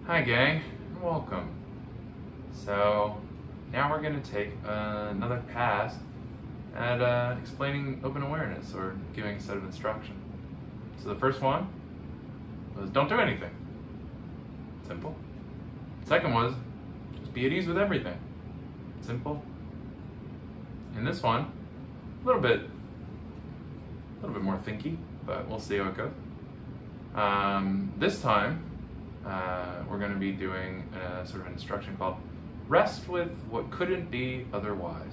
Hi gang, and welcome. So now we're going to take another pass at explaining open awareness or giving a set of instruction. So the first one was don't do anything. Simple. Second was just be at ease with everything. Simple. And this one, a little bit more thinky, but we'll see how it goes. This time, we're going to be doing a sort of an instruction called rest with what couldn't be otherwise.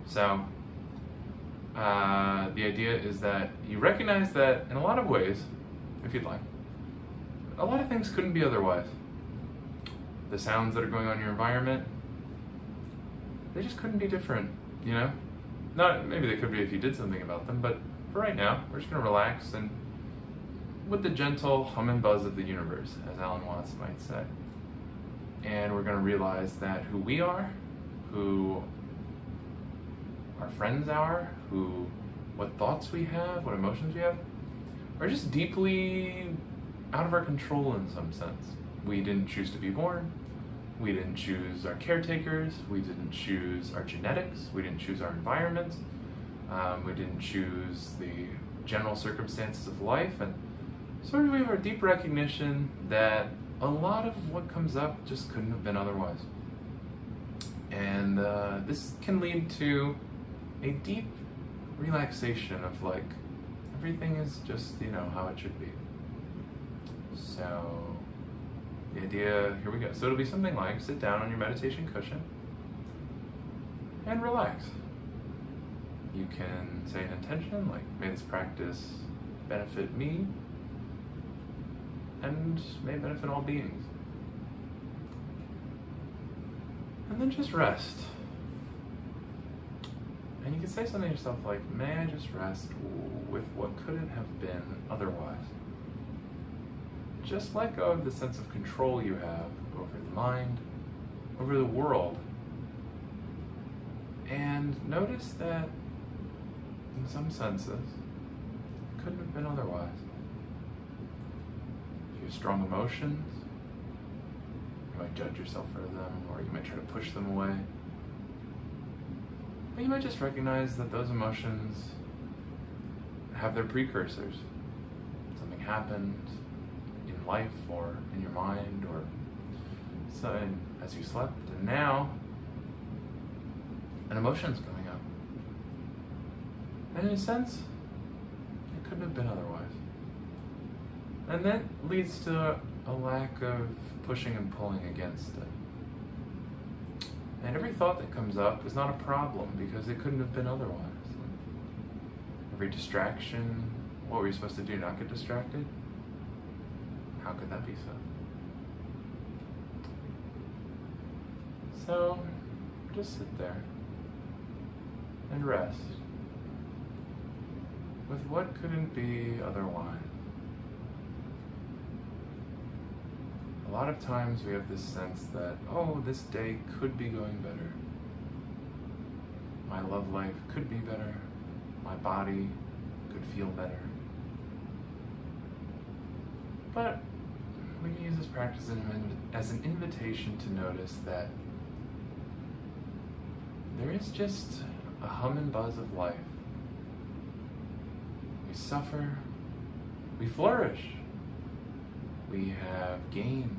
So the idea is that you recognize that in a lot of ways, if you'd like, a lot of things couldn't be otherwise. The sounds that are going on in your environment, they just couldn't be different, you know? Not, maybe they could be if you did something about them, but for right now, we're just going to relax and with the gentle hum and buzz of the universe, as Alan Watts might say. And we're going to realize that who we are, who our friends are, what thoughts we have, what emotions we have, are just deeply out of our control in some sense. We didn't choose to be born. We didn't choose our caretakers. We didn't choose our genetics. We didn't choose our environment. We didn't choose the general circumstances of life. And sort of we have our deep recognition that a lot of what comes up just couldn't have been otherwise. And this can lead to a deep relaxation of like, everything is just, how it should be. So the idea, here we go. So it'll be something like sit down on your meditation cushion and relax. You can say an intention like, may this practice benefit me and may benefit all beings. And then just rest. And you can say something to yourself like, may I just rest with what couldn't have been otherwise. Just let go of the sense of control you have over the mind, over the world, and notice that in some senses, it couldn't have been otherwise. If you have strong emotions, you might judge yourself for them, or you might try to push them away. But you might just recognize that those emotions have their precursors. Something happened in life or in your mind or so as you slept, and now an emotion's coming up. And in a sense, it couldn't have been otherwise. And that leads to a lack of pushing and pulling against it. And every thought that comes up is not a problem because it couldn't have been otherwise. Every distraction, what were you supposed to do? Not get distracted? How could that be so? So, just sit there and rest with what couldn't be otherwise. A lot of times we have this sense that, oh, this day could be going better. My love life could be better. My body could feel better. But we can use this practice as an invitation to notice that there is just a hum and buzz of life. We suffer, we flourish, we have gains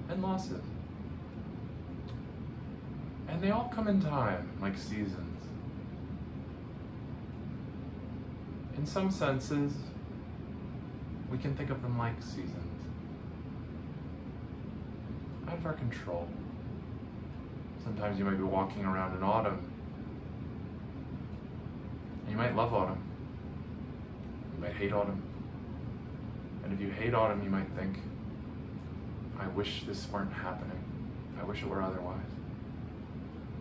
and losses. And they all come in time, like seasons. In some senses, we can think of them like seasons. Out of our control. Sometimes you might be walking around in autumn, and you might love autumn. You might hate autumn. And if you hate autumn, you might think, I wish this weren't happening. I wish it were otherwise.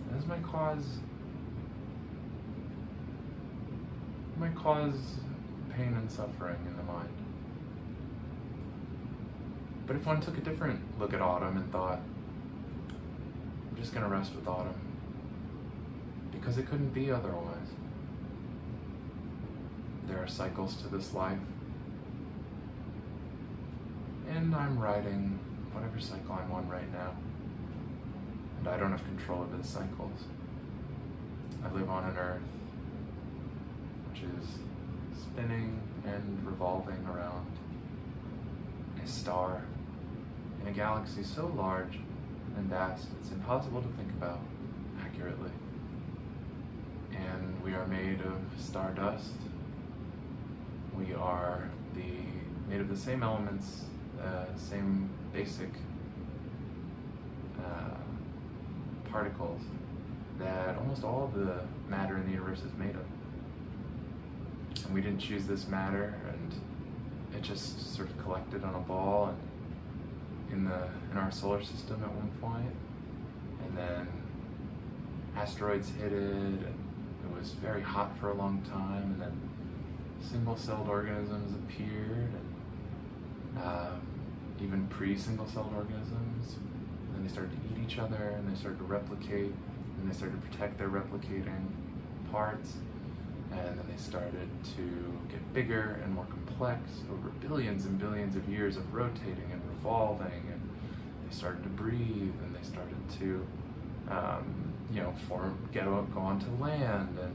And this might cause pain and suffering in the mind. But if one took a different look at autumn and thought, I'm just going to rest with autumn, because it couldn't be otherwise. There are cycles to this life, and I'm riding whatever cycle I'm on right now. And I don't have control over the cycles. I live on an Earth which is spinning and revolving around a star in a galaxy so large and vast it's impossible to think about accurately. And we are made of stardust. We are made of the same elements, same basic particles that almost all of the matter in the universe is made of. And we didn't choose this matter, and it just sort of collected on a ball and in our solar system at one point, and then asteroids hit it, and it was very hot for a long time, and then single-celled organisms appeared, and even pre-single-celled organisms. And then they started to eat each other, and they started to replicate, and they started to protect their replicating parts, and then they started to get bigger and more complex over billions and billions of years of rotating and revolving, and they started to breathe, and they started to go onto land, and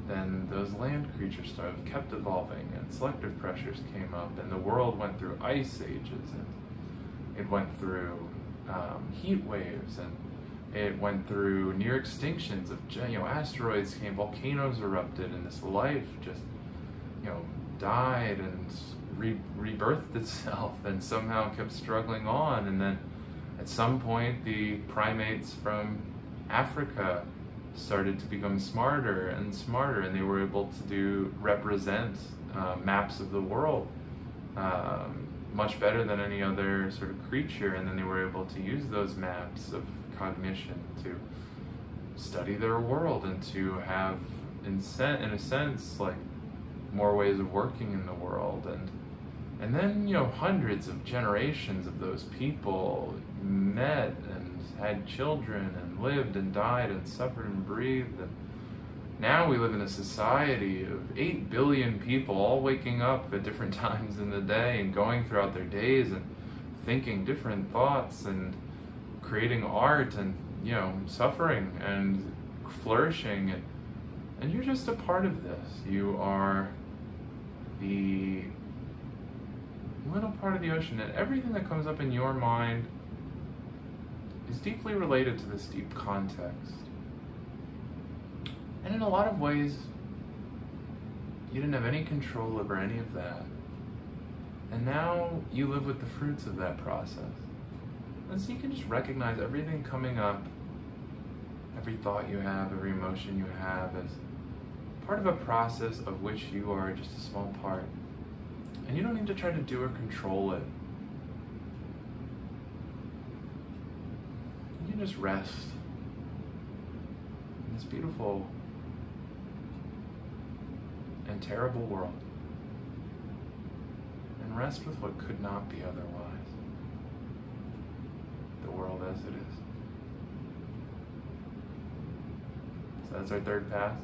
then those land creatures kept evolving, and selective pressures came up, and the world went through ice ages, and it went through heat waves, and it went through near extinctions of asteroids came, volcanoes erupted, and this life just died and rebirthed itself, and somehow kept struggling on. And then at some point the primates from Africa started to become smarter and smarter, and they were able to represent maps of the world much better than any other sort of creature. And then they were able to use those maps of cognition to study their world and to have, in a sense, like more ways of working in the world. And then hundreds of generations of those people met and had children and lived and died and suffered and breathed. And now we live in a society of 8 billion people all waking up at different times in the day and going throughout their days and thinking different thoughts and creating art and suffering and flourishing, and you're just a part of this. You are the little part of the ocean, and everything that comes up in your mind is deeply related to this deep context. And in a lot of ways, you didn't have any control over any of that. And now you live with the fruits of that process. And so you can just recognize everything coming up, every thought you have, every emotion you have, as part of a process of which you are just a small part. And you don't need to try to do or control it. You can just rest in this beautiful and terrible world, and rest with what could not be otherwise. The world as it is. So that's our third path.